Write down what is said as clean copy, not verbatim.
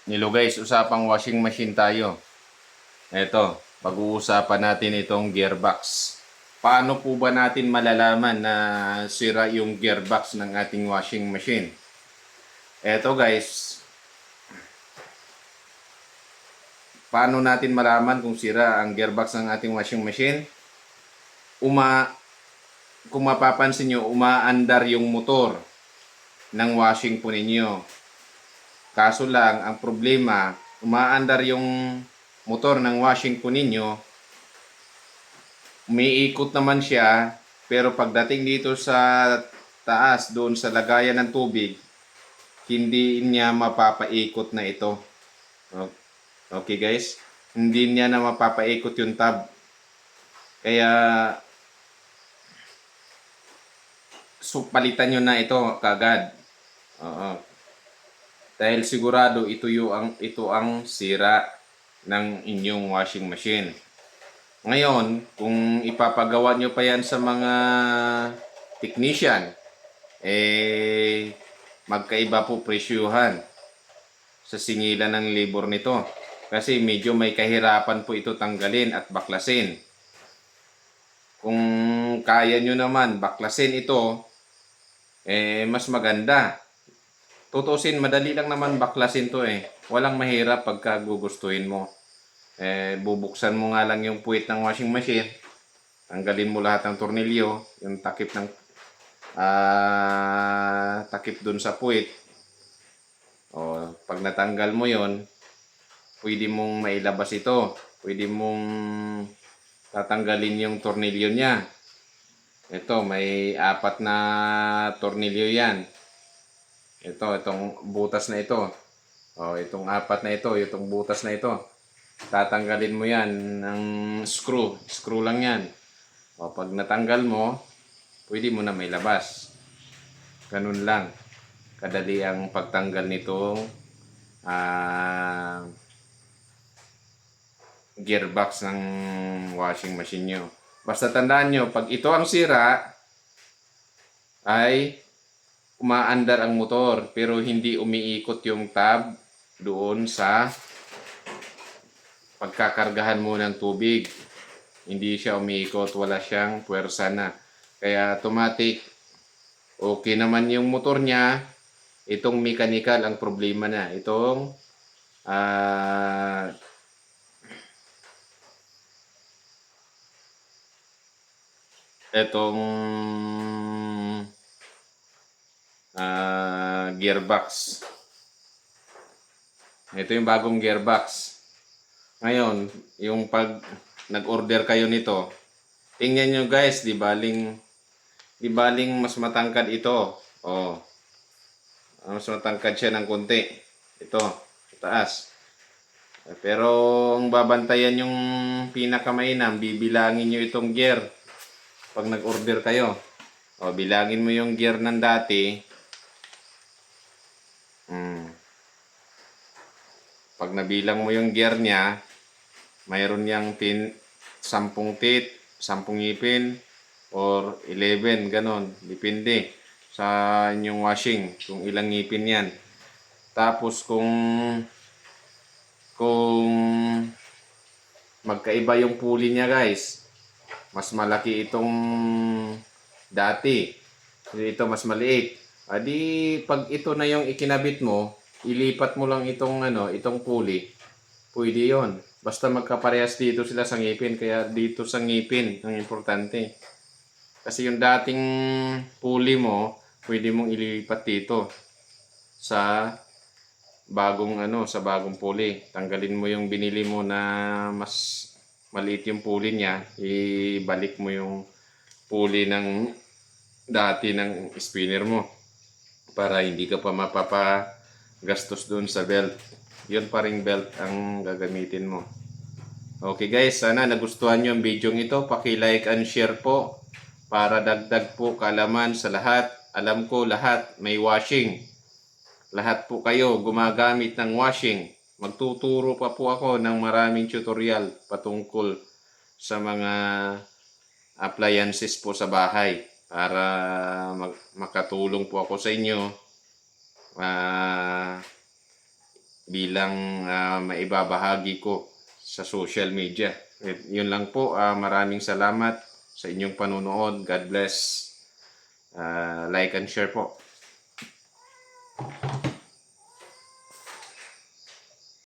Hello guys, usapang washing machine tayo. Eto, pag-uusapan natin itong gearbox. Paano po ba natin malalaman na sira yung gearbox ng ating washing machine? Eto guys, paano natin malaman kung sira ang gearbox ng ating washing machine? Kung mapapansin nyo, umaandar yung motor ng washing po ninyo. Kaso lang, ang problema, umaandar yung motor ng washing po ninyo, umiikot naman siya, pero pagdating dito sa taas, doon sa lagayan ng tubig, hindi niya mapapaikot na ito. Okay guys, hindi niya na mapapaikot yung tab. Kaya, palitan nyo na ito kagad. Oo. Dahil sigurado ito ang sira ng inyong washing machine. Ngayon, kung ipapagawa nyo pa yan sa mga technician, magkaiba po presyuhan sa singilan ng labor nito. Kasi medyo may kahirapan po ito tanggalin at baklasin. Kung kaya nyo naman baklasin ito, mas maganda. Tutusin, madali lang naman baklasin to Walang mahirap pagka gugustuhin mo. Bubuksan mo nga lang yung puwit ng washing machine. Tanggalin mo lahat ng tornilyo, yung takip dun sa puwit. Pag natanggal mo yon, pwede mong mailabas ito. Pwede mong tatanggalin yung tornilyo niya. Ito, may 4 na tornilyo yan. Itong butas na ito. Itong 4 na ito, itong butas na ito. Tatanggalin mo yan ng screw. Screw lang yan. Pag natanggal mo, pwede mo na may labas. Ganun lang. Kadali ang pagtanggal nitong gearbox ng washing machine nyo. Basta tandaan nyo, pag ito ang sira, ay umaandar ang motor pero hindi umiikot yung tab doon sa pagkakargahan mo ng tubig. Hindi siya umiikot, wala siyang puwersa na. Kaya automatic, okay naman yung motor niya. Itong mechanical ang problema na. Itong gearbox. Ito yung bagong gearbox. Ngayon, yung pag nag-order kayo nito, tingnan nyo guys, di baling mas matangkad ito. Mas matangkad siya ng konti. Ito, sa taas. Pero ang babantayan yung pinakamainam, bibilangin nyo itong gear. Pag nag-order kayo, bilangin mo yung gear ng dati. Pag nabilang mo yung gear niya, mayroon niyang 10 teeth, 10 ngipin, or 11, ganon. Depende sa inyong washing, kung ilang ngipin yan. Tapos kung magkaiba yung pulley niya guys, mas malaki itong dati, ito mas maliit. Pag ito na yung ikinabit mo, ilipat mo lang itong pulley, pwede yon. Basta magkaparehas dito sila sa ngipin, kaya dito sa ngipin ang importante. Kasi yung dating pulley mo, pwede mong ilipat dito sa bagong pulley. Tanggalin mo yung binili mo na mas maliit yung pulley niya, ibalik mo yung pulley ng dati ng spinner mo para hindi ka pa mapapagastos doon sa belt. Yun pa ring belt ang gagamitin mo. Okay guys, sana nagustuhan nyo ang video ito. Paki-like and share po para dagdag po kaalaman sa lahat. Alam ko lahat may washing. Lahat po kayo gumagamit ng washing. Magtuturo pa po ako ng maraming tutorial patungkol sa mga appliances po sa bahay para makatulong po ako sa inyo bilang maibabahagi ko sa social media. Yun lang po. Maraming salamat sa inyong panunood. God bless. Like and share po.